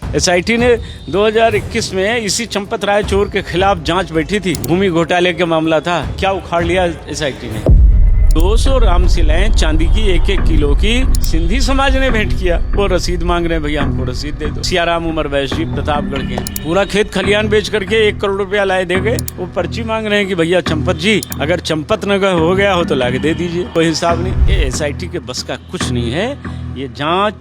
SIT ने 2021 में इसी चंपत राय चोर के खिलाफ जांच बैठी थी। भूमि घोटाले का मामला था, क्या उखाड़ लिया एसआईटी ने। 200 रामशिलाएं चांदी की 1-1 किलो की सिंधी समाज ने भेंट किया। वो रसीद मांग रहे हैं, भैया हमको रसीद दे दो। सियाराम उमर वैश्वी प्रतापगढ़ के पूरा खेत खलियान बेच करके 1 करोड़ रुपया लाए दे गए। वो पर्ची मांग रहे हैं कि भैया चंपत जी अगर चंपत नगर हो गया हो तो लाके दे दीजिए। कोई हिसाब नहीं। ये एसआईटी के बस का कुछ नहीं है। ये जांच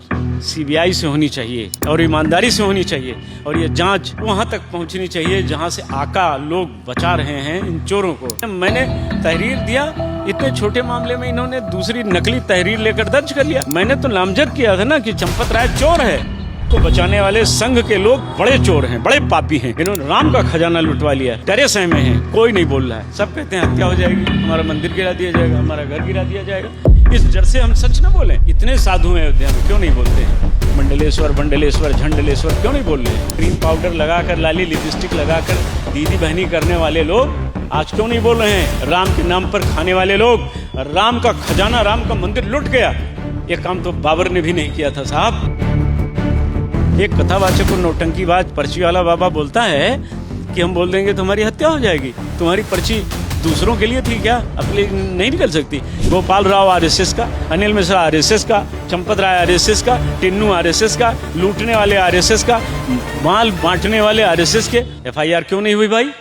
सीबीआई से होनी चाहिए और ईमानदारी से होनी चाहिए, और ये जांच वहां तक पहुंचनी चाहिए जहां से आका लोग बचा रहे हैं इन चोरों को। मैंने तहरीर दिया, इतने छोटे मामले में इन्होंने दूसरी नकली तहरीर लेकर दर्ज कर लिया। मैंने तो नामजद किया था ना कि चंपत राय चोर है, को बचाने वाले संघ के लोग बड़े चोर हैं, बड़े पापी हैं। इन्होंने राम का खजाना लुटवा लिया, डरे सहमे में हैं, कोई नहीं बोल रहा है। सब कहते हैं हत्या हो जाएगी, हमारा मंदिर गिरा दिया जाएगा, हमारा घर गिरा दिया जाएगा। इस डर से हम सच न बोलें। इतने साधु हैं अयोध्या में, क्यों नहीं बोलते हैं? मंडलेश्वर बंडलेश्वर झंडलेश्वर क्यों नहीं बोल रहे हैं? क्रीम पाउडर लगाकर, लाली लिपस्टिक लगाकर दीदी बहनी करने वाले लोग आज क्यों नहीं बोल रहे हैं? राम के नाम पर खाने वाले लोग, राम का खजाना, राम का मंदिर लुट गया। ये काम तो बाबर ने भी नहीं किया था साहब। एक कथावाचक और नौटंकीबाज पर्ची वाला बाबा बोलता है कि हम बोल देंगे तुम्हारी हत्या हो जाएगी। तुम्हारी पर्ची दूसरों के लिए थी क्या, अपने नहीं निकल सकती? गोपाल राव आरएसएस का, अनिल मिश्रा आरएसएस का, चंपत राय आरएसएस का, टिन्नू आरएसएस का, लूटने वाले आरएसएस का, माल बांटने वाले आरएसएस के एफआईआर क्यों नहीं हुई भाई?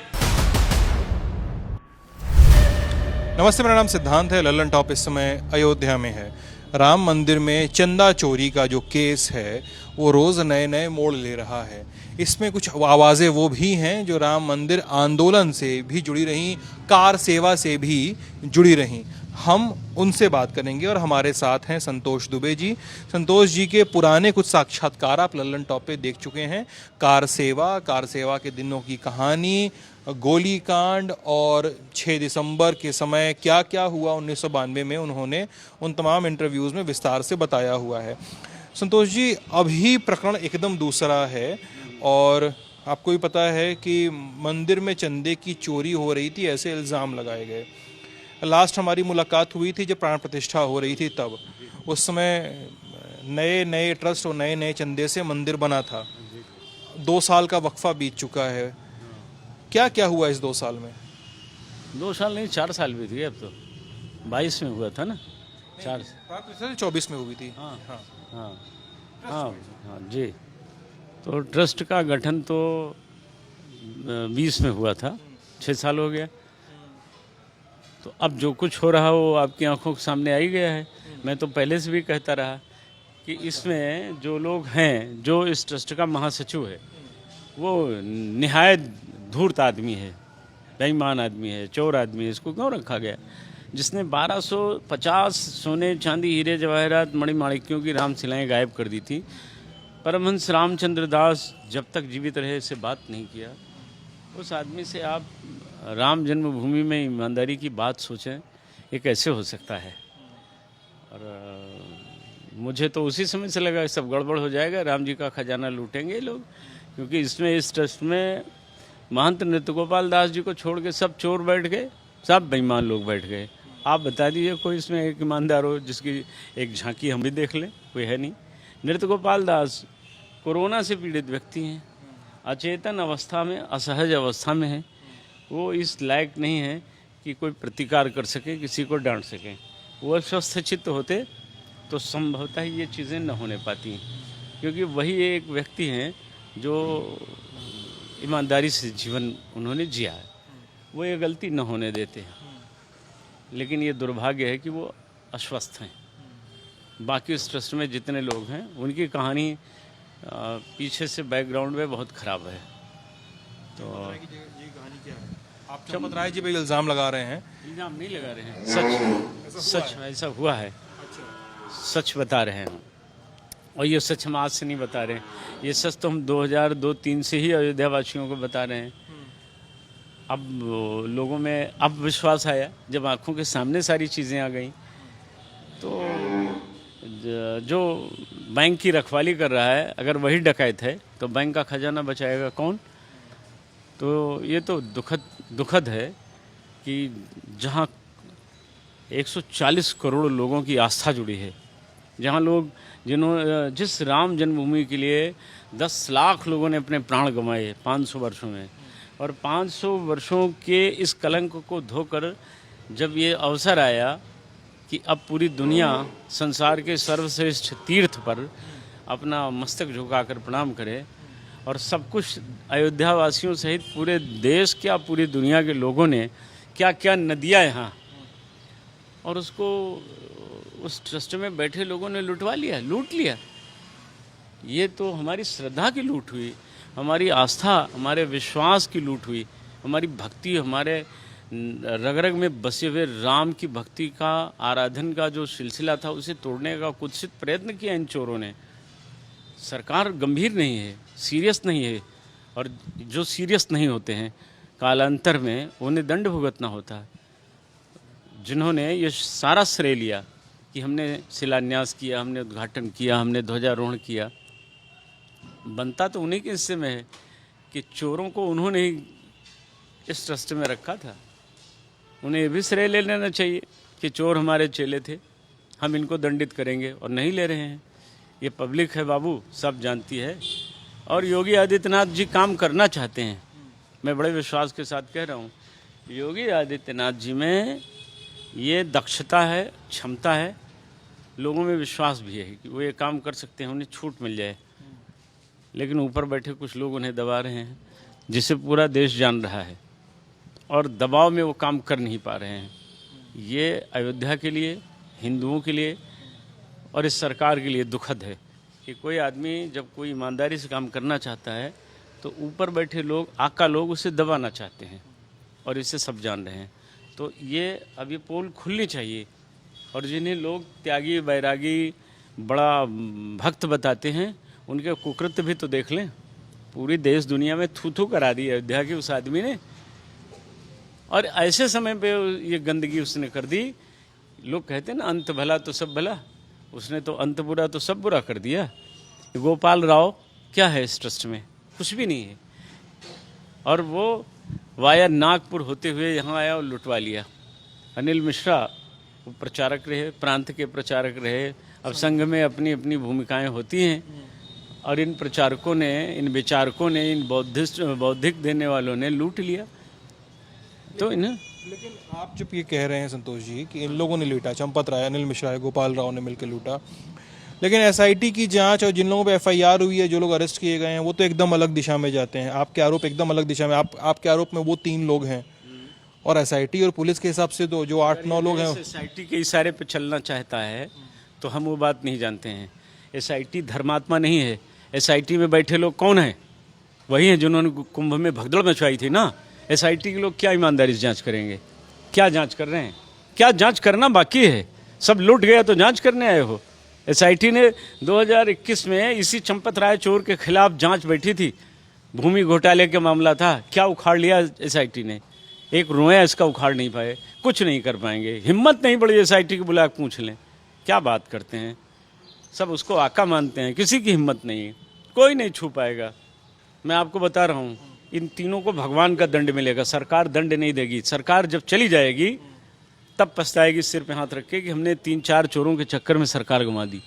नमस्ते, मेरा नाम सिद्धांत है। लल्लन टॉप इस समय अयोध्या में है। राम मंदिर में चंदा चोरी का जो केस है वो रोज़ नए नए मोड़ ले रहा है। इसमें कुछ आवाज़ें वो भी हैं जो राम मंदिर आंदोलन से भी जुड़ी रहीं, कार सेवा से भी जुड़ी रहीं। हम उनसे बात करेंगे और हमारे साथ हैं संतोष दुबे जी। संतोष जी के पुराने कुछ साक्षात्कार आप लल्लन टॉप पे देख चुके हैं। कार सेवा के दिनों की कहानी, गोली कांड और 6 दिसंबर के समय क्या क्या हुआ 1992 में, उन्होंने उन तमाम इंटरव्यूज़ में विस्तार से बताया हुआ है। संतोष जी, अभी प्रकरण एकदम दूसरा है और आपको भी पता है कि मंदिर में चंदे की चोरी हो रही थी, ऐसे इल्ज़ाम लगाए गए। लास्ट हमारी मुलाकात हुई थी जब प्राण प्रतिष्ठा हो रही थी, तब उस समय नए नए ट्रस्ट और नए नए चंदे से मंदिर बना था। 2 साल का वक्फा बीत चुका है। क्या क्या हुआ इस 2 साल में? 2 साल नहीं, 4 साल भी थी। अब तो 22 में हुआ था ना, 4 24 में हुई थी। हाँ हाँ हाँ हाँ हाँ जी। तो ट्रस्ट का गठन तो 20 में हुआ था, 6 साल हो गया। तो अब जो कुछ हो रहा वो आपकी आंखों के सामने आ ही गया है। मैं तो पहले से भी कहता रहा कि इसमें जो लोग हैं, जो इस ट्रस्ट का महासचिव है, वो निहायत धूर्त आदमी है, बेईमान आदमी है, चोर आदमी है। इसको क्यों रखा गया? जिसने 1250 सोने चांदी हीरे जवाहरात मणिमाणिक्यों की रामशिलाएं गायब कर दी थी। परमहंस रामचंद्र दास जब तक जीवित रहे इससे बात नहीं किया। उस आदमी से आप राम जन्मभूमि में ईमानदारी की बात सोचें, ये कैसे हो सकता है? और मुझे तो उसी समय से लगा सब गड़बड़ हो जाएगा, राम जी का खजाना लूटेंगे लोग, क्योंकि इसमें इस ट्रस्ट में महंत नृत्य गोपाल दास जी को छोड़ के सब चोर बैठ गए, सब बेईमान लोग बैठ गए। आप बता दीजिए कोई इसमें एक ईमानदार हो जिसकी एक झांकी हम भी देख लें? कोई है नहीं। नृत्य गोपाल दास कोरोना से पीड़ित व्यक्ति हैं, अचेतन अवस्था में, असहज अवस्था में हैं। वो इस लायक नहीं है कि कोई प्रतिकार कर सके, किसी को डांट सके। वो स्वस्थ चित्त होते तो संभवतः ये चीज़ें न होने पाती, क्योंकि वही एक व्यक्ति हैं जो ईमानदारी से जीवन उन्होंने जिया है। वो ये गलती न होने देते हैं। लेकिन ये दुर्भाग्य है कि वो अस्वस्थ हैं। बाकी इस ट्रस्ट में जितने लोग हैं उनकी कहानी पीछे से बैकग्राउंड में बहुत ख़राब है। तो ये कहानी क्या है? आप चंपत राय जी पे इल्ज़ाम लगा रहे हैं? इल्ज़ाम नहीं लगा रहे हैं, सच ऐसा हुआ है। सच बता रहे हैं हम, और ये सच हम आज से नहीं बता रहे हैं। ये सच तो हम 2002-03 से ही अयोध्या वासियों को बता रहे हैं। अब लोगों में अब विश्वास आया जब आंखों के सामने सारी चीज़ें आ गई। तो जो बैंक की रखवाली कर रहा है, अगर वही डकैत है तो बैंक का खजाना बचाएगा कौन? तो ये तो दुखद है कि जहाँ 140 करोड़ लोगों की आस्था जुड़ी है, जहाँ लोग जिस राम जन्मभूमि के लिए 10 लाख लोगों ने अपने प्राण गंवाए 500 वर्षों में, और 500 वर्षों के इस कलंक को धोकर जब ये अवसर आया कि अब पूरी दुनिया संसार के सर्वश्रेष्ठ तीर्थ पर अपना मस्तक झुकाकर प्रणाम करे, और सब कुछ अयोध्या वासियों सहित पूरे देश क्या पूरी दुनिया के लोगों ने क्या क्या नदियाँ यहाँ, और उसको उस ट्रस्ट में बैठे लोगों ने लूट लिया। ये तो हमारी श्रद्धा की लूट हुई, हमारी आस्था, हमारे विश्वास की लूट हुई, हमारी भक्ति, हमारे रग रग में बसे हुए राम की भक्ति का आराधन का जो सिलसिला था उसे तोड़ने का कुत्सित प्रयत्न किया इन चोरों ने। सरकार गंभीर नहीं है, सीरियस नहीं है, और जो सीरियस नहीं होते हैं कालांतर में उन्हें दंड भुगतना होता है। जिन्होंने ये सारा श्रेय लिया कि हमने शिलान्यास किया, हमने उद्घाटन किया, हमने ध्वजारोहण किया, बनता तो उन्हीं के हिस्से में है कि चोरों को उन्होंने ही इस ट्रस्ट में रखा था। उन्हें ये भी श्रेय ले लेना चाहिए कि चोर हमारे चेले थे, हम इनको दंडित करेंगे, और नहीं ले रहे हैं। ये पब्लिक है बाबू, सब जानती है। और योगी आदित्यनाथ जी काम करना चाहते हैं, मैं बड़े विश्वास के साथ कह रहा हूँ। योगी आदित्यनाथ जी में ये दक्षता है, क्षमता है, लोगों में विश्वास भी है कि वो ये काम कर सकते हैं, उन्हें छूट मिल जाए। लेकिन ऊपर बैठे कुछ लोग उन्हें दबा रहे हैं, जिसे पूरा देश जान रहा है, और दबाव में वो काम कर नहीं पा रहे हैं। ये अयोध्या के लिए, हिंदुओं के लिए और इस सरकार के लिए दुखद है कि कोई आदमी जब कोई ईमानदारी से काम करना चाहता है तो ऊपर बैठे लोग, आका लोग उसे दबाना चाहते हैं, और इसे सब जान रहे हैं। तो ये अब ये पोल खुलनी चाहिए, और जिन्हें लोग त्यागी, बैरागी, बड़ा भक्त बताते हैं, उनके कुकृत्य भी तो देख लें। पूरी देश दुनिया में थू थू करा दी अयोध्या की उस आदमी ने, और ऐसे समय पे ये गंदगी उसने कर दी। लोग कहते हैं ना, अंत भला तो सब भला, उसने तो अंत बुरा तो सब बुरा कर दिया। गोपाल राव क्या है इस ट्रस्ट में? कुछ भी नहीं है। और वो वाया नागपुर होते हुए यहाँ आया और लुटवा लिया। अनिल मिश्रा वो प्रचारक रहे, प्रांत के प्रचारक रहे। अब संघ में अपनी अपनी भूमिकाएं होती हैं, और इन प्रचारकों ने, इन विचारकों ने, इन बौद्धिक देने वालों ने लूट लिया। तो इन्हें, लेकिन आप जब ये कह रहे हैं संतोष जी कि इन लोगों ने लूटा, चंपत राय, अनिल मिश्रा है, गोपाल राव ने मिलकर लूटा, लेकिन एसआईटी की जांच और जिन लोगों पे एफआईआर हुई है, जो लोग अरेस्ट किए गए हैं, वो तो एकदम अलग दिशा में जाते हैं। आपके आरोप एकदम अलग दिशा में, आपके आरोप में वो 3 लोग हैं, और एसआईटी और पुलिस के हिसाब से तो जो 8-9 लोग हैं। एसआईटी के इशारे पे चलना चाहता है तो हम वो बात नहीं जानते हैं। एसआईटी धर्मात्मा नहीं है। एसआईटी में बैठे लोग कौन हैं? वही हैं जिन्होंने कुंभ में भगदड़ मचवाई थी ना। एसआईटी के लोग क्या ईमानदारी से जांच करेंगे? क्या जांच कर रहे हैं? क्या जांच करना बाकी है? सब लूट गया तो जांच करने आए हो? एसआईटी ने 2021 में इसी चंपत राय चोर के खिलाफ जांच बैठी थी, भूमि घोटाले का मामला था। क्या उखाड़ लिया एसआईटी ने? एक रोया इसका उखाड़ नहीं पाए, कुछ नहीं कर पाएंगे। हिम्मत नहीं पड़ी एसआईटी को बुला के पूछ लें, क्या बात करते हैं। सब उसको आका मानते हैं, किसी की हिम्मत नहीं, कोई नहीं छू पाएगा। मैं आपको बता रहा हूँ, इन तीनों को भगवान का दंड मिलेगा, सरकार दंड नहीं देगी। सरकार जब चली जाएगी तब पछताएगी सिर पे हाथ रख के कि हमने 3-4 चोरों के चक्कर में सरकार घुमा दी।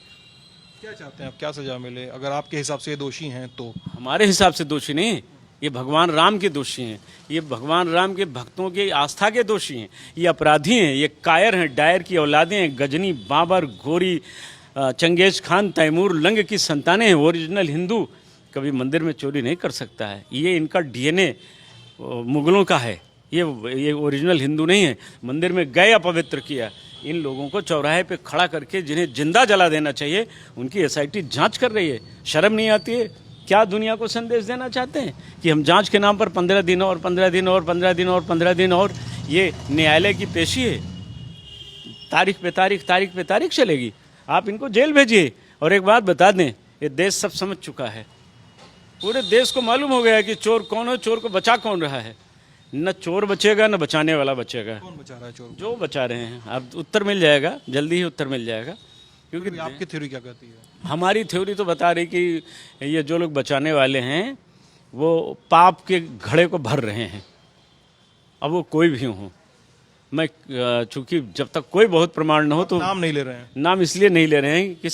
क्या चाहते हैं आप, क्या सजा मिले? अगर आपके हिसाब से ये दोषी हैं तो? हमारे हिसाब से दोषी नहीं, ये भगवान राम के दोषी हैं, ये भगवान राम के भक्तों की आस्था के दोषी हैं, ये अपराधी हैं, ये कायर हैं, डायर की औलादें हैं, गजनी, बाबर, घोरी, चंगेज खान, तैमूर लंग की संतानें हैं। ओरिजिनल हिंदू कभी मंदिर में चोरी नहीं कर सकता है। ये इनका डीएनए मुगलों का है, ये ओरिजिनल हिंदू नहीं है। मंदिर में गए, अपवित्र किया। इन लोगों को चौराहे पे खड़ा करके जिन्हें जिंदा जला देना चाहिए, उनकी एसआईटी जांच कर रही है। शर्म नहीं आती है? क्या दुनिया को संदेश देना चाहते हैं कि हम जांच के नाम पर 15 दिन और 15 दिन और 15 दिन और 15 दिन और ये न्यायालय की पेशी है, तारीख पे तारीख चलेगी। आप इनको जेल भेजिए। और एक बात बता दें, ये देश सब समझ चुका है, पूरे देश को मालूम हो गया है कि चोर कौन है, चोर को बचा कौन रहा है। न चोर बचेगा न बचाने वाला बचेगा। कौन बचा रहा है चोर? जो बचा रहे हैं। अब उत्तर मिल जाएगा, जल्दी ही उत्तर मिल जाएगा। क्योंकि आपकी थ्योरी क्या कहती है? हमारी थ्योरी तो बता रही कि ये जो लोग बचाने वाले हैं वो पाप के घड़े को भर रहे हैं। अब वो कोई भी हो, मैं चूंकि जब तक कोई बहुत प्रमाण न हो तो नाम नहीं ले रहे हैं। नाम इसलिए नहीं ले रहे हैं कि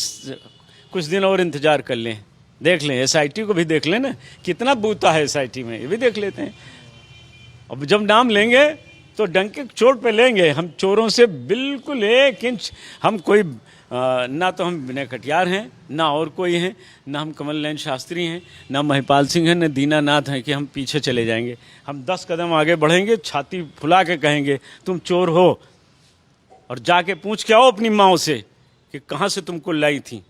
कुछ दिन और इंतजार कर लें, देख लें, एसआईटी को भी देख लें ना, कितना बूता है एसआईटी में, ये भी देख लेते हैं। अब जब नाम लेंगे तो डंके चोट पे लेंगे। हम चोरों से बिल्कुल 1 इंच, हम कोई ना तो हम विनय कटियार हैं, ना और कोई हैं, ना हम कमल नयन शास्त्री हैं, ना महिपाल सिंह हैं, ना दीनानाथ हैं कि हम पीछे चले जाएंगे। हम 10 कदम आगे बढ़ेंगे, छाती फुला के कहेंगे तुम चोर हो, और जाके पूछ के आओ अपनी माँ से कि कहाँ से तुमको लाई थी,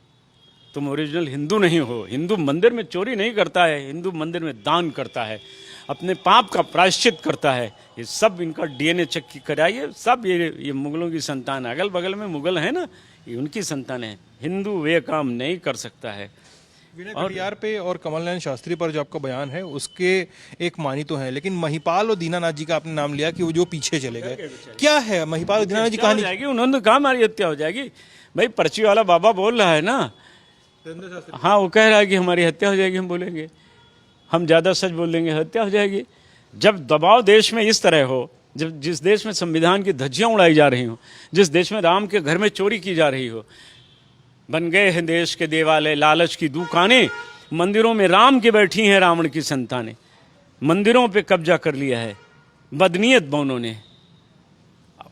तुम ओरिजिनल हिंदू नहीं हो। हिंदू मंदिर में चोरी नहीं करता है, हिंदू मंदिर में दान करता है, अपने पाप का प्रायश्चित करता है। ये सब इनका डीएनए चेक कराइए, सब ये मुगलों की संतान है, अगल बगल में मुगल है ना, ये उनकी संतान है। हिंदू ये काम नहीं कर सकता है। विनय कटियार पे और कमल नयन शास्त्री पर जो आपका बयान है उसके एक मानी तो है, लेकिन महिपाल और दीनानाथ जी का आपने नाम लिया कि वो जो पीछे चले गए, क्या है महिपाल और दीनानाथ जी कहानी? जाएगी, उन्होंने कहा हमारी हत्या हो जाएगी। भाई पर्ची वाला बाबा बोल रहा है ना, हाँ वो कह रहा है कि हमारी हत्या हो जाएगी। हम बोलेंगे, हम ज़्यादा सच बोल देंगे, हत्या हो जाएगी। जब दबाव देश में इस तरह हो, जब जिस देश में संविधान की धज्जियां उड़ाई जा रही हो, जिस देश में राम के घर में चोरी की जा रही हो, बन गए हैं देश के देवालय लालच की दुकानें, मंदिरों में राम के बैठी हैं रावण की संतानें, मंदिरों पे कब्जा कर लिया है बदनीयत बौनों ने।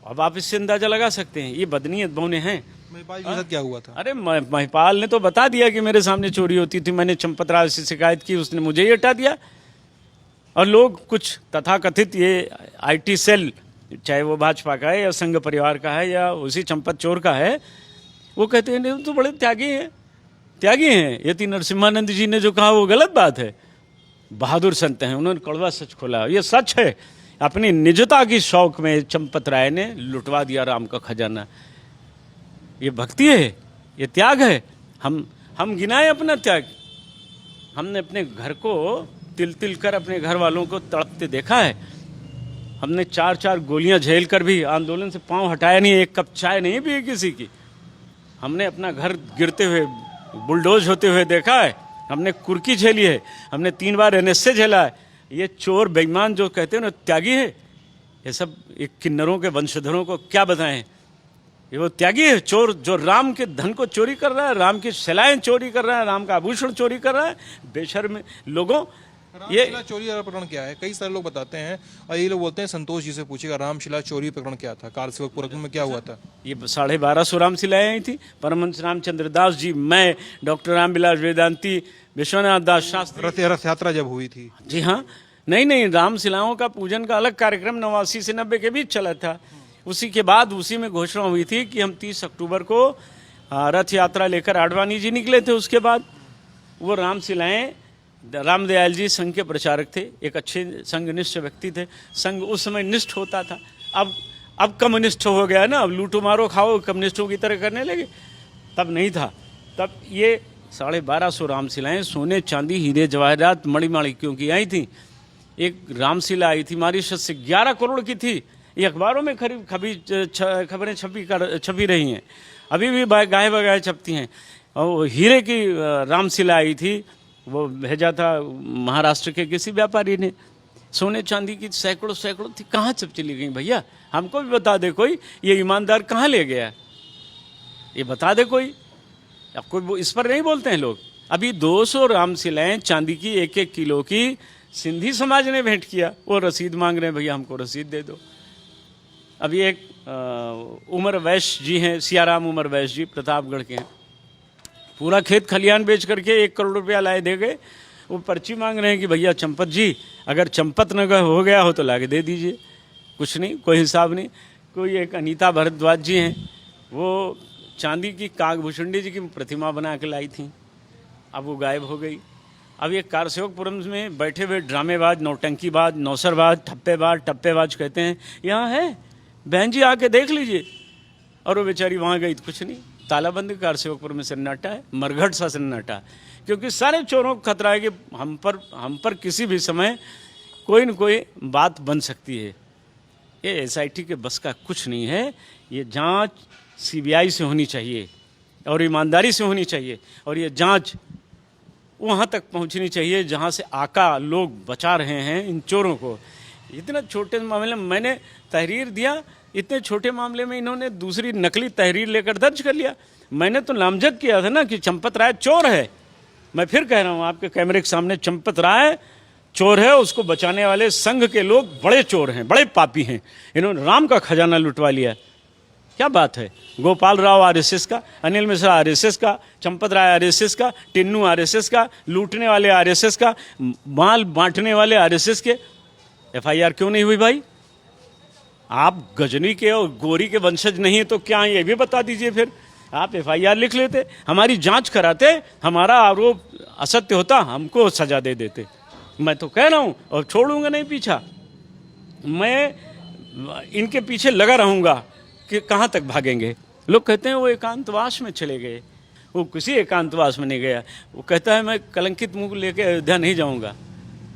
अब आप इससे अंदाजा लगा सकते हैं ये बदनीयत बौने हैं। महिपाल जी के साथ क्या हुआ था? अरे महिपाल ने तो बता दिया कि मेरे सामने चोरी होती थी, मैंने चंपत राय से शिकायत की, उसने मुझे ही हटा दिया। और लोग कुछ तथाकथित ये आईटी सेल, चाहे वो भाजपा का है या संघ परिवार का है या उसी चंपत चोर का है, वो कहते हैं नहीं तो बड़े त्यागी हैं, त्यागी हैं। यति नरसिम्हानंद जी ने जो कहा वो गलत बात है, बहादुर संत हैं, उन्होंने कड़वा सच खोला, ये सच है। अपनी निजता की शौक में चंपत राय ने लुटवा दिया राम का खजाना। ये भक्ति है, ये त्याग है। हम गिनाए अपना त्याग। हमने अपने घर को तिल तिल कर अपने घर वालों को तड़पते देखा है। हमने 4-4 गोलियां झेल कर भी आंदोलन से पांव हटाया नहीं, एक कप चाय नहीं पी किसी की। हमने अपना घर गिरते हुए, बुलडोज होते हुए देखा है। हमने कुर्की झेली है, हमने 3 बार एनएसए झेला है। ये चोर बेईमान जो कहते हैं ना त्यागी है, ये सब एक किन्नरों के वंशधरों को क्या बताएं, ये वो त्यागी है। चोर जो राम के धन को चोरी कर रहा है, राम की शिलाएं चोरी कर रहा है, राम का आभूषण चोरी कर रहा है, बेशर्म लोगों। ये चोरी वाला प्रकरण क्या है? कई सारे लोग बताते हैं और ये लोग बोलते हैं संतोष जी से पूछेगा रामशिला चोरी प्रकरण क्या था, कारसेवकपुर में क्या हुआ था? ये 1250 रामशिलाएं आई थी। परमहंस रामचंद्र दास जी, मैं, डॉक्टर रामविलास वेदांती, विश्वनाथ दास शास्त्री, रथ यात्रा जब हुई थी। जी हाँ, नहीं, रामशिलाओं का पूजन का अलग कार्यक्रम 89 से 90 के बीच चला था। उसी के बाद उसी में घोषणा हुई थी कि हम 30 अक्टूबर को रथ यात्रा लेकर आडवाणी जी निकले थे। उसके बाद वो रामशिलाएं, रामदयाल जी संघ के प्रचारक थे, एक अच्छे संघनिष्ठ व्यक्ति थे। संघ उस समय निष्ठ होता था, अब कम्युनिस्ट हो गया ना, अब लूटो मारो खाओ कम्युनिस्टों की तरह करने लगे। तब नहीं था। तब ये 1250 रामशिलाएं सोने चांदी हीरे जवाहरात मणिमाणिक्यों की आई थी। एक रामशिला आई थी मॉरिशस से 11 करोड़ की थी। ये अखबारों में खबरें छपी रही हैं, अभी भी गाहे बगाहे छपती हैं। और हीरे की रामशिला आई थी, वो भेजा था महाराष्ट्र के किसी व्यापारी ने। सोने चांदी की सैकड़ों थी, कहाँ सब चली गई भैया? हमको भी बता दे कोई, ये ईमानदार कहाँ ले गया, ये बता दे कोई। अब कोई इस पर नहीं बोलते हैं लोग। अभी 200 रामशिलाएं चांदी की 1-1 किलो की सिंधी समाज ने भेंट किया, वो रसीद मांग रहे हैं, भैया हमको रसीद दे दो। अभी एक उमर वैश्य जी हैं, सियाराम उमर वैश्य जी, प्रतापगढ़ के हैं, पूरा खेत खलियान बेच करके 1 करोड़ रुपया लाए दे गए। वो पर्ची मांग रहे हैं कि भैया चंपत जी, अगर चंपत नगर हो गया हो तो लाके दे दीजिए। कुछ नहीं, कोई हिसाब नहीं। कोई एक अनीता भरद्वाज जी हैं, वो चांदी की कागभूषणी जी की प्रतिमा बना के लाई थी, अब वो गायब हो गई। अब ये कारसेवकपुरम में बैठे हुए ड्रामेबाज, नौटंकीबाज, नौसरबाज, टप्पेबाज कहते हैं यहाँ है, बहन जी आके देख लीजिए। और वो बेचारी वहाँ गई तो कुछ नहीं, तालाबंद कारसेवकपुर में सन्नाटा है, मरघट सा सन्नाटा। क्योंकि सारे चोरों को खतरा है कि हम पर किसी भी समय कोई न कोई बात बन सकती है। ये एसआईटी के बस का कुछ नहीं है। ये जांच सीबीआई से होनी चाहिए और ईमानदारी से होनी चाहिए, और ये जांच वहाँ तक पहुँचनी चाहिए जहाँ से आका लोग बचा रहे हैं इन चोरों को। इतना छोटे मामले में मैंने तहरीर दिया इतने छोटे मामले में इन्होंने दूसरी नकली तहरीर लेकर दर्ज कर लिया। मैंने तो नामजद किया था ना कि चंपत राय चोर है। मैं फिर कह रहा हूं आपके कैमरे के सामने, चंपत राय चोर है, उसको बचाने वाले संघ के लोग बड़े चोर हैं, बड़े पापी हैं। इन्होंने राम का खजाना लुटवा लिया। क्या बात है। गोपाल राव आरएसएस का, अनिल मिश्रा आरएसएस का, चंपत राय आरएसएस का, टिन्नू आरएसएस का, लूटने वाले आरएसएस का, माल बांटने वाले आरएसएस के। एफआईआर क्यों नहीं हुई भाई? आप गजनी के और गोरी के वंशज नहीं है तो क्या ये भी बता दीजिए। फिर आप एफआईआर लिख लेते, हमारी जांच कराते, हमारा आरोप असत्य होता, हमको सजा दे देते। मैं तो कह रहा हूं और छोड़ूंगा नहीं पीछा। मैं इनके पीछे लगा रहूंगा कि कहां तक भागेंगे। लोग कहते हैं वो एकांतवास में चले गए। वो किसी एकांतवास में नहीं गया। वो कहता है मैं कलंकित मुंह लेके अयोध्या नहीं जाऊंगा,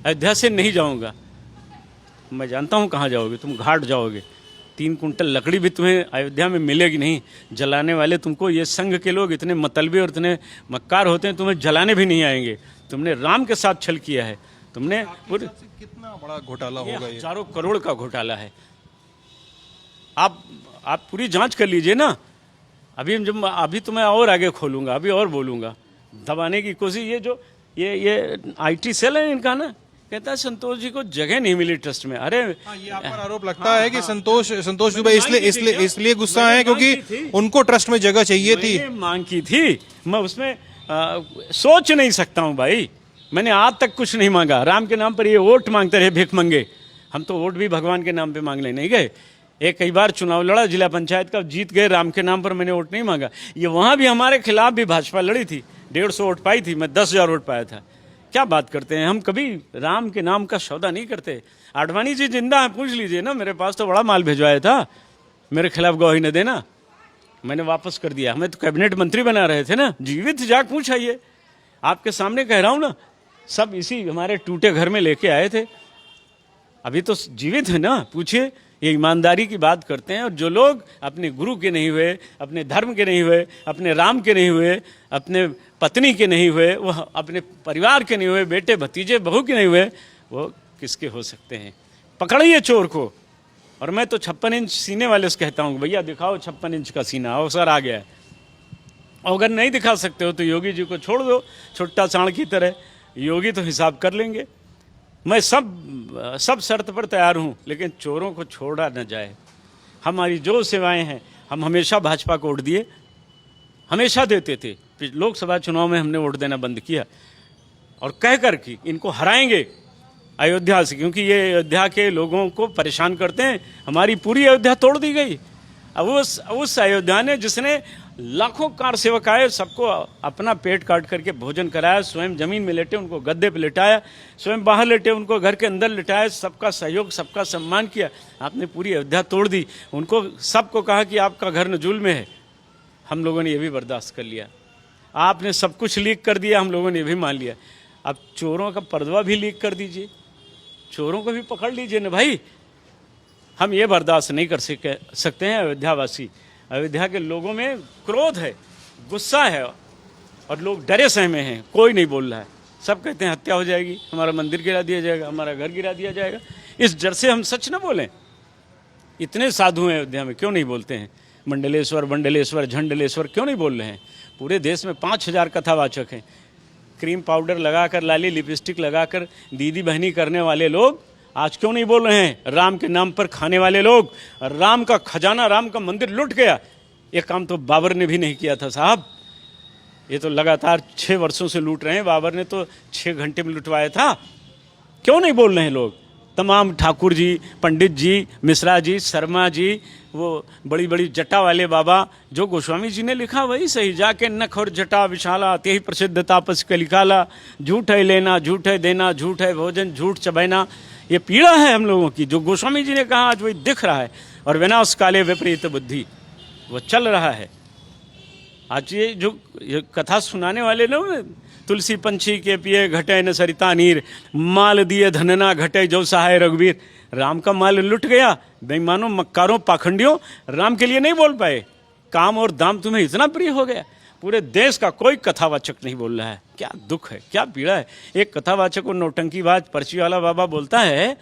अयोध्या से नहीं जाऊंगा। मैं जानता हूं कहां जाओगे, तुम घाट जाओगे। 3 कुंटल लकड़ी भी तुम्हें अयोध्या में मिलेगी नहीं। जलाने वाले तुमको, ये संघ के लोग इतने मतलबी और इतने मक्कार होते हैं, तुम्हें जलाने भी नहीं आएंगे। तुमने राम के साथ छल किया है। तुमने कितना बड़ा घोटाला होगा ये? हजारों करोड़ का घोटाला है। आप पूरी जांच कर लीजिए ना। अभी तो मैं और आगे खोलूंगा, अभी और बोलूंगा। दबाने की कोशिश, ये आईटी सेल है इनका ना, कहता है संतोष जी को जगह नहीं मिली ट्रस्ट में। अरे ये आप पर आरोप लगता है कि संतोष दुबे इसलिए गुस्सा है क्योंकि उनको ट्रस्ट में जगह चाहिए थी। मांग की थी, मैं उसमें सोच नहीं सकता हूं भाई। मैंने आज तक कुछ नहीं मांगा। राम के नाम पर ये वोट मांगते रहे भिख मंगे। हम तो वोट भी भगवान के नाम पे मांगने नहीं गए। कई बार चुनाव लड़ा जिला पंचायत का, जीत गए। राम के नाम पर मैंने वोट नहीं मांगा। ये वहां भी हमारे खिलाफ भी भाजपा लड़ी थी, 150 वोट पाई थी, मैं 10,000 वोट पाया था। क्या बात करते हैं, हम कभी राम के नाम का सौदा नहीं करते। आडवाणी जी जिंदा है, पूछ लीजिए ना। मेरे पास तो बड़ा माल भिजवाया था, मेरे खिलाफ गवाही न देना, मैंने वापस कर दिया। हमें तो कैबिनेट मंत्री बना रहे थे ना। जीवित जाग पूछाइए, आपके सामने कह रहा हूं ना। सब इसी हमारे टूटे घर में लेके आए थे, अभी तो जीवित है ना। पूछिए, ये ईमानदारी की बात करते हैं। और जो लोग अपने गुरु के नहीं हुए, अपने धर्म के नहीं हुए, अपने राम के नहीं हुए, अपने पत्नी के नहीं हुए, वो अपने परिवार के नहीं हुए, बेटे भतीजे बहू के नहीं हुए, वो किसके हो सकते हैं? पकड़िए चोर को। और मैं तो 56 इंच सीने वाले से कहता हूँ, भैया दिखाओ 56 इंच का सीना, अवसर आ गया है। और अगर नहीं दिखा सकते हो तो योगी जी को छोड़ दो, छोटा सांड की तरह। योगी तो हिसाब कर लेंगे। मैं सब शर्त पर तैयार हूं, लेकिन चोरों को छोड़ा न जाए। हमारी जो सेवाएं हैं, हम हमेशा भाजपा को वोट दिए, हमेशा देते थे। लोकसभा चुनाव में हमने वोट देना बंद किया और कह कर कि इनको हराएंगे अयोध्या से, क्योंकि ये अयोध्या के लोगों को परेशान करते हैं। हमारी पूरी अयोध्या तोड़ दी गई। अब उस अयोध्या ने, जिसने लाखों कार सेवक आए, सबको अपना पेट काट करके भोजन कराया, स्वयं जमीन में लेटे उनको गद्दे पे लिटाया, स्वयं बाहर लेटे उनको घर के अंदर लिटाया, सबका सहयोग, सबका सम्मान किया। आपने पूरी अयोध्या तोड़ दी। उनको सबको कहा कि आपका घर नजूल में है। हम लोगों ने ये भी बर्दाश्त कर लिया। आपने सब कुछ लीक कर दिया, हम लोगों ने ये भी मान लिया। अब चोरों का पर्दा भी लीक कर दीजिए, चोरों को भी पकड़ लीजिए ना भाई। हम ये बर्दाश्त नहीं कर सकते हैं। अयोध्यावासी, अयोध्या के लोगों में क्रोध है, गुस्सा है, और लोग डरे सहमे हैं। कोई नहीं बोल रहा है। सब कहते हैं हत्या हो जाएगी, हमारा मंदिर गिरा दिया जाएगा, हमारा घर गिरा दिया जाएगा। इस डर से हम सच न बोलें। इतने साधु हैं अयोध्या में, क्यों नहीं बोलते हैं? मंडलेश्वर, बंडलेश्वर, झंडलेश्वर क्यों नहीं बोल रहे हैं? पूरे देश में 5,000 कथावाचक हैं। क्रीम पाउडर लगाकर, लाली लिपस्टिक लगाकर दीदी बहनी करने वाले लोग आज क्यों नहीं बोल रहे हैं? राम के नाम पर खाने वाले लोग, राम का खजाना, राम का मंदिर लुट गया। ये काम तो बाबर ने भी नहीं किया था साहब। ये तो लगातार 6 वर्षों से लूट रहे हैं। बाबर ने तो 6 घंटे में लुटवाया था। क्यों नहीं बोल रहे हैं लोग? तमाम ठाकुर जी, पंडित जी, मिश्रा जी, शर्मा जी, वो बड़ी बड़ी जटा वाले बाबा, जो गोस्वामी जी ने लिखा वही सही। जाके नख और जटा विशाला, तेही प्रसिद्ध तापस के लिखाला। झूठ है लेना, झूठ है देना, झूठ है भोजन, झूठ चबैना। ये पीड़ा है हम लोगों की। जो गोस्वामी जी ने कहा आज वही दिख रहा है। और विनाश काले विपरीत बुद्धि, वो चल रहा है। आज ये कथा सुनाने वाले लोग, तुलसी पंछी के पिए घटे न सरिता नीर, माल दिए धनना घटे जो सहाय रघुवीर। राम का माल लुट गया। बेईमानों, मक्कारों, पाखंडियों, राम के लिए नहीं बोल पाए। काम और दाम तुम्हें इतना प्रिय हो गया, पूरे देश का कोई कथावाचक नहीं बोल रहा है। क्या दुख है, क्या पीड़ा है। एक कथावाचक और नौटंकीबाज पर्ची वाला बाबा बोलता है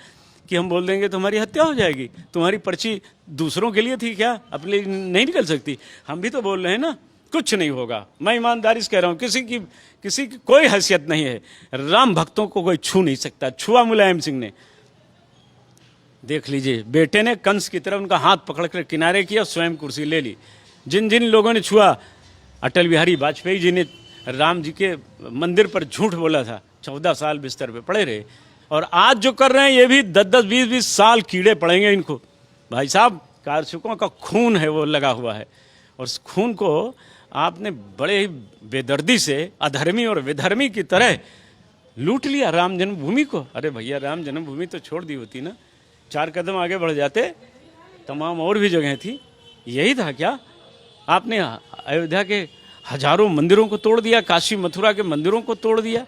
कि हम बोल देंगे तो हमारी हत्या हो जाएगी? तुम्हारी पर्ची दूसरों के लिए थी क्या, अपने लिए नहीं निकल सकती? हम भी तो बोल रहे हैं ना, कुछ नहीं होगा। मैं ईमानदारी से कह रहा हूँ, किसी की कोई हैसियत नहीं है। राम भक्तों को कोई छू नहीं सकता। छुआ मुलायम सिंह ने, देख लीजिए, बेटे ने कंस की तरह उनका हाथ पकड़कर किनारे किया, स्वयं कुर्सी ले ली। जिन जिन लोगों ने छुआ, अटल बिहारी वाजपेयी जी ने राम जी के मंदिर पर झूठ बोला था, 14 साल बिस्तर पे पड़े रहे। और आज जो कर रहे हैं ये भी 10-10, 20-20 साल कीड़े पड़ेंगे इनको। भाई साहब, कारसुकों का खून है वो लगा हुआ है, और उस खून को आपने बड़े ही बेदर्दी से अधर्मी और विधर्मी की तरह लूट लिया राम जन्मभूमि को। अरे भैया, राम जन्मभूमि तो छोड़ दी होती ना, 4 कदम आगे बढ़ जाते, तमाम और भी जगह थी। यही था क्या? आपने अयोध्या के हजारों मंदिरों को तोड़ दिया, काशी मथुरा के मंदिरों को तोड़ दिया।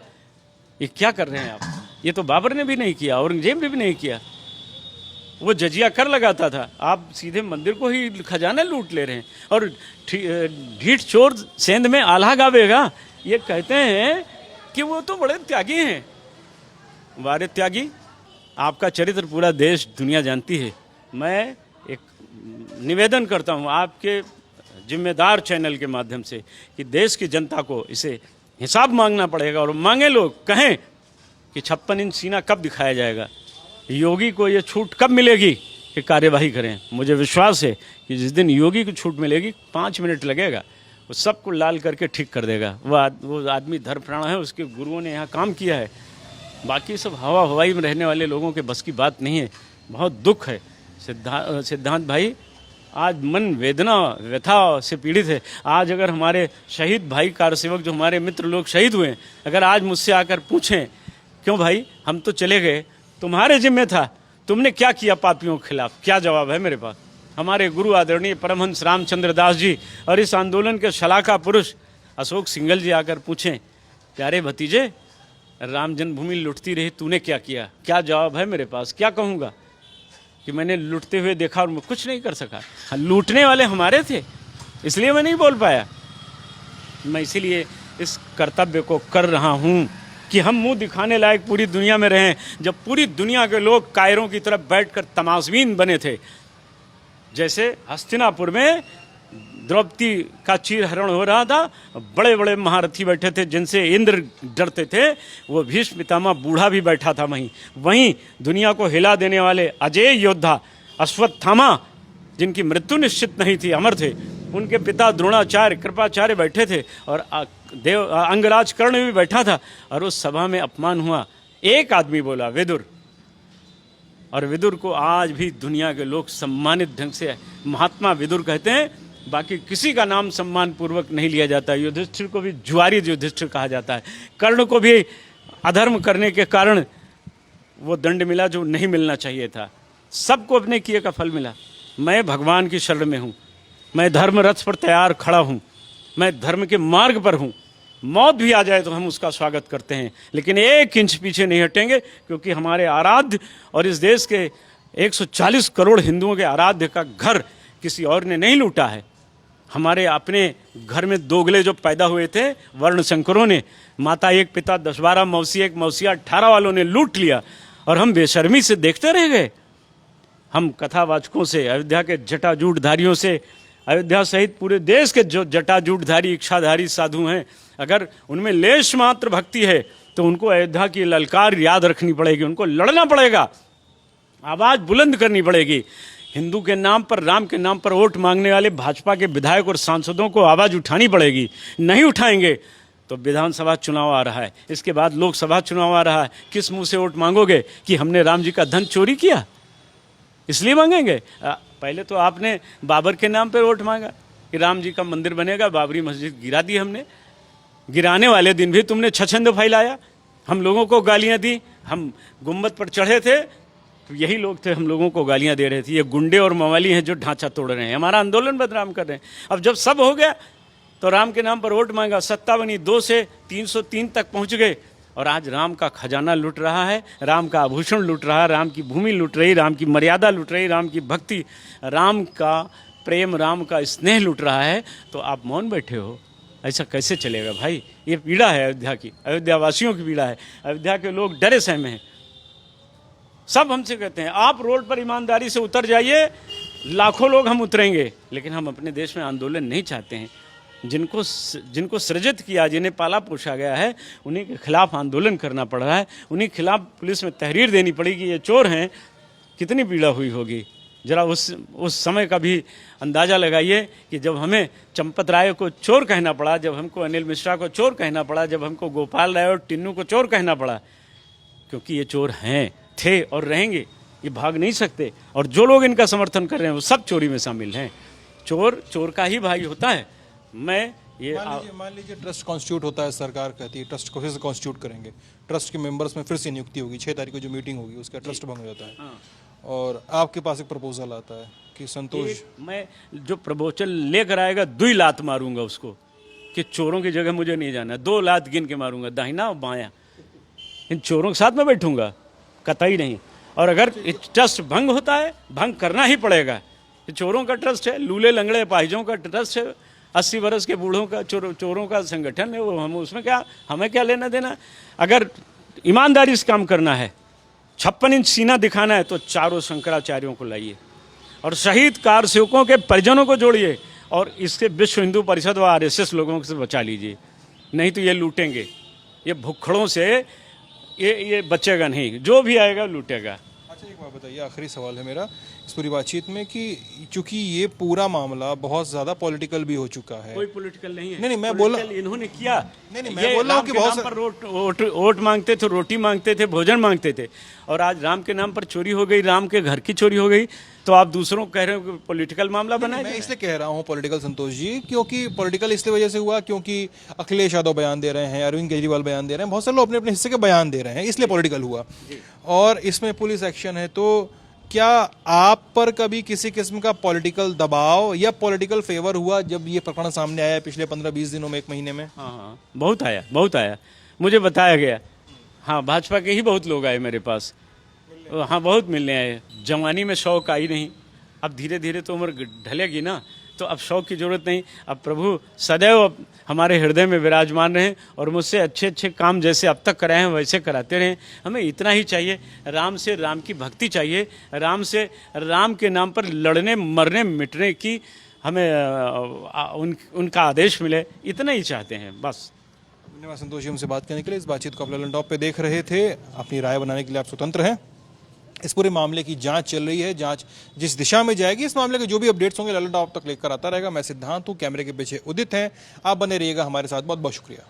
ये क्या कर रहे हैं आप? ये तो बाबर ने भी नहीं किया, औरंगजेब ने भी नहीं किया। वो जजिया कर लगाता था, आप सीधे मंदिर को ही खजाना लूट ले रहे हैं। और ढीठ चोर सेंध में आल्हा गावेगा, ये कहते हैं कि वो तो बड़े त्यागी हैं। वारे त्यागी, आपका चरित्र पूरा देश दुनिया जानती है। मैं एक निवेदन करता हूँ आपके जिम्मेदार चैनल के माध्यम से कि देश की जनता को इसे हिसाब मांगना पड़ेगा, और मांगे लोग, कहें कि 56 इंच सीना कब दिखाया जाएगा, योगी को ये छूट कब मिलेगी कि कार्यवाही करें। मुझे विश्वास है कि जिस दिन योगी को छूट मिलेगी, 5 मिनट लगेगा, वो सबको लाल करके ठीक कर देगा। वो आदमी धर्म प्राण है, उसके गुरुओं ने यहाँ काम किया है। बाकी सब हवा हवाई में रहने वाले लोगों के बस की बात नहीं है। बहुत दुख है सिद्धांत भाई, आज मन वेदना व्यथा से पीड़ित है। आज अगर हमारे शहीद भाई कारसेवक, जो हमारे मित्र लोग शहीद हुए, अगर आज मुझसे आकर पूछें, क्यों भाई हम तो चले गए, तुम्हारे जिम्मे था, तुमने क्या किया पापियों के खिलाफ, क्या जवाब है मेरे पास? हमारे गुरु आदरणीय परमहंस रामचंद्र दास जी और इस आंदोलन के शलाका पुरुष अशोक सिंघल जी आकर पूछें, प्यारे भतीजे, राम जन्मभूमि लुटती रही, तूने क्या किया? क्या जवाब है मेरे पास? क्या कहूँगा कि मैंने लुटते हुए देखा और मैं कुछ नहीं कर सका? हाँ, लूटने वाले हमारे थे, इसलिए मैं नहीं बोल पाया। मैं इसीलिए इस कर्तव्य को कर रहा हूँ कि हम मुंह दिखाने लायक पूरी दुनिया में रहें। जब पूरी दुनिया के लोग कायरों की तरफ बैठकर तमाशबीन बने थे, जैसे हस्तिनापुर में द्रौपदी का चीरहरण हो रहा था, बड़े बड़े महारथी बैठे थे जिनसे इंद्र डरते थे, वो भीष्म पितामह बूढ़ा भी बैठा था वहीं दुनिया को हिला देने वाले अजय योद्धा अश्वत्थामा, जिनकी मृत्यु निश्चित नहीं थी, अमर थे, उनके पिता द्रोणाचार्य कृपाचार्य बैठे थे, और अंगराज कर्ण भी बैठा था। और उस सभा में अपमान हुआ, एक आदमी बोला, विदुर। और विदुर को आज भी दुनिया के लोग सम्मानित ढंग से महात्मा विदुर कहते हैं, बाकी किसी का नाम सम्मान पूर्वक नहीं लिया जाता। युधिष्ठिर को भी जुआरी युधिष्ठिर कहा जाता है। कर्ण को भी अधर्म करने के कारण वो दंड मिला जो नहीं मिलना चाहिए था। सबको अपने किए का फल मिला। मैं भगवान की शरण में हूँ, मैं धर्म रथ पर तैयार खड़ा हूँ, मैं धर्म के मार्ग पर हूँ। मौत भी आ जाए तो हम उसका स्वागत करते हैं, लेकिन 1 इंच पीछे नहीं हटेंगे, क्योंकि हमारे आराध्य और इस देश के 140 करोड़ हिंदुओं के आराध्य का घर किसी और ने नहीं लूटा है। हमारे अपने घर में दोगले जो पैदा हुए थे वर्ण संकरों ने, माता एक पिता 10-12 मौसी एक मौसिया 18 वालों ने लूट लिया, और हम बेशर्मी से देखते रह गए। हम कथावाचकों से, अयोध्या के जटाजूटधारियों से, अयोध्या सहित पूरे देश के जो जटाजूटधारी इच्छाधारी साधु हैं, अगर उनमें लेश मात्र भक्ति है तो उनको अयोध्या की ललकार याद रखनी पड़ेगी, उनको लड़ना पड़ेगा, आवाज़ बुलंद करनी पड़ेगी। हिंदू के नाम पर, राम के नाम पर वोट मांगने वाले भाजपा के विधायक और सांसदों को आवाज़ उठानी पड़ेगी। नहीं उठाएंगे तो विधानसभा चुनाव आ रहा है, इसके बाद लोकसभा चुनाव आ रहा है, किस मुंह से वोट मांगोगे कि हमने राम जी का धन चोरी किया? इसलिए मांगेंगे। पहले तो आपने बाबर के नाम पर वोट मांगा कि राम जी का मंदिर बनेगा, बाबरी मस्जिद गिरा दी हमने। गिराने वाले दिन भी तुमने छछंद फैलाया, हम लोगों को गालियां दी। हम गुम्बद पर चढ़े थे तो यही लोग थे, हम लोगों को गालियां दे रहे थे, ये गुंडे और मवाली हैं जो ढांचा तोड़ रहे हैं, हमारा आंदोलन बदनाम कर रहे हैं। अब जब सब हो गया तो राम के नाम पर वोट मांगा, सत्ता बनी, 2 से 303 तक पहुंच गए, और आज राम का खजाना लूट रहा है, राम का आभूषण लूट रहा है, राम की भूमि लूट रही, राम की मर्यादा लूट रही, राम की भक्ति, राम का प्रेम, राम का स्नेह लूट रहा है, तो आप मौन बैठे हो? ऐसा कैसे चलेगा भाई? ये पीड़ा है अयोध्या की, अयोध्या वासियों की पीड़ा है। अयोध्या के लोग डरे सहमे हैं। सब हमसे कहते हैं आप रोड पर ईमानदारी से उतर जाइए, लाखों लोग हम उतरेंगे, लेकिन हम अपने देश में आंदोलन नहीं चाहते हैं। जिनको सृजित किया, जिन्हें पाला पोषा गया है, उन्हीं के खिलाफ आंदोलन करना पड़ रहा है, उन्हीं के खिलाफ पुलिस में तहरीर देनी पड़ेगी। ये चोर हैं, कितनी पीड़ा हुई होगी। जरा उस समय का भी अंदाज़ा लगाइए कि जब हमें चंपत राय को चोर कहना पड़ा, जब हमको अनिल मिश्रा को चोर कहना पड़ा, जब हमको गोपाल राय और टिन्नू को चोर कहना पड़ा, क्योंकि ये चोर हैं, थे और रहेंगे, ये भाग नहीं सकते। और जो लोग इनका समर्थन कर रहे हैं वो सब चोरी में शामिल हैं। चोर चोर का ही भाई होता है। मैं ये मान लीजिए ट्रस्ट कॉन्स्टिट्यूट होता है, सरकार कहती है ट्रस्ट को फिर से कॉन्स्टिट्यूट करेंगे, ट्रस्ट के मेंबर्स में फिर से नियुक्ति होगी, 6 तारीख को जो मीटिंग होगी उसका ट्रस्ट भंग हो जाता है। हाँ। और आपके पास एक प्रपोजल आता है कि संतोष, मैं जो प्रपोजल लेकर आएगा 2 लात मारूंगा उसको, कि चोरों की जगह मुझे नहीं जाना। 2 लात गिन के मारूंगा, दाहिना और बायां। इन चोरों के साथ में बैठूंगा, कतई नहीं। और अगर ट्रस्ट भंग होता है, भंग करना ही पड़ेगा। ये चोरों का ट्रस्ट है, लूले लंगड़े पाहिजों का ट्रस्ट है, 80 वर्ष के बूढ़ों का चोरों का संगठन है वो। हम उसमें क्या, हमें क्या लेना देना। अगर ईमानदारी से काम करना है, 56 इंच सीना दिखाना है, तो चारों शंकराचार्यों को लाइए और शहीद कार सेवकों के परिजनों को जोड़िए और इसके विश्व हिंदू परिषद व RSS लोगों से बचा लीजिए। नहीं तो ये लूटेंगे, ये भुक्खड़ों से ये बचेगा नहीं, जो भी आएगा लूटेगा। अच्छा एक बात बताइए, आखिरी सवाल है मेरा इस पूरी बातचीत में कि चूंकि ये पूरा मामला बहुत ज़्यादा पॉलिटिकल भी हो चुका है। कोई पॉलिटिकल नहीं है। नहीं मैं बोला, इन्होंने किया। नहीं मैं बोल रहा हूँ कि बहुत पर वोट मांगते थे, रोटी मांगते थे, भोजन मांगते थे, और आज राम के नाम पर चोरी हो गई, राम के घर की चोरी हो गई, तो आप दूसरों को कह रहे हो कि पॉलिटिकल मामला बनाया। मैं इसलिए कह रहा हूँ पॉलिटिकल संतोष जी, क्योंकि पॉलिटिकल इसलिए वजह से हुआ क्योंकि अखिलेश यादव बयान दे रहे हैं, अरविंद केजरीवाल बयान दे रहे हैं, बहुत सारे लोग अपने अपने हिस्से के बयान दे रहे हैं, इसलिए पॉलिटिकल हुआ। और इसमें पुलिस एक्शन है, तो क्या आप पर कभी किसी किस्म का पॉलिटिकल दबाव या पॉलिटिकल फेवर हुआ जब ये प्रकरण सामने आया पिछले 15-20 दिनों में, 1 महीने में? हाँ, बहुत आया, मुझे बताया गया। हाँ, भाजपा के ही बहुत लोग आए मेरे पास। हाँ, बहुत मिलने आए। जवानी में शौक आई नहीं, अब धीरे धीरे तो उम्र ढलेगी ना, तो अब शौक की जरूरत नहीं। अब प्रभु सदैव हमारे हृदय में विराजमान रहें और मुझसे अच्छे काम जैसे अब तक कराए हैं वैसे कराते रहें। हमें इतना ही चाहिए, राम से राम की भक्ति चाहिए, राम से राम के नाम पर लड़ने मरने मिटने की हमें उनका आदेश मिले, इतना ही चाहते हैं बस। धन्यवाद संतोष जी हमसे बात करने के लिए। इस बातचीत को आप ललन टॉप पे देख रहे थे। अपनी राय बनाने के लिए आप स्वतंत्र हैं। इस पूरे मामले की जांच चल रही है, जांच जिस दिशा में जाएगी, इस मामले के जो भी अपडेट्स होंगे ललन टॉप तक लेकर आता रहेगा। मैं सिद्धांत हूं, कैमरे के पीछे उदित हैं। आप बने रहिएगा हमारे साथ। बहुत बहुत शुक्रिया।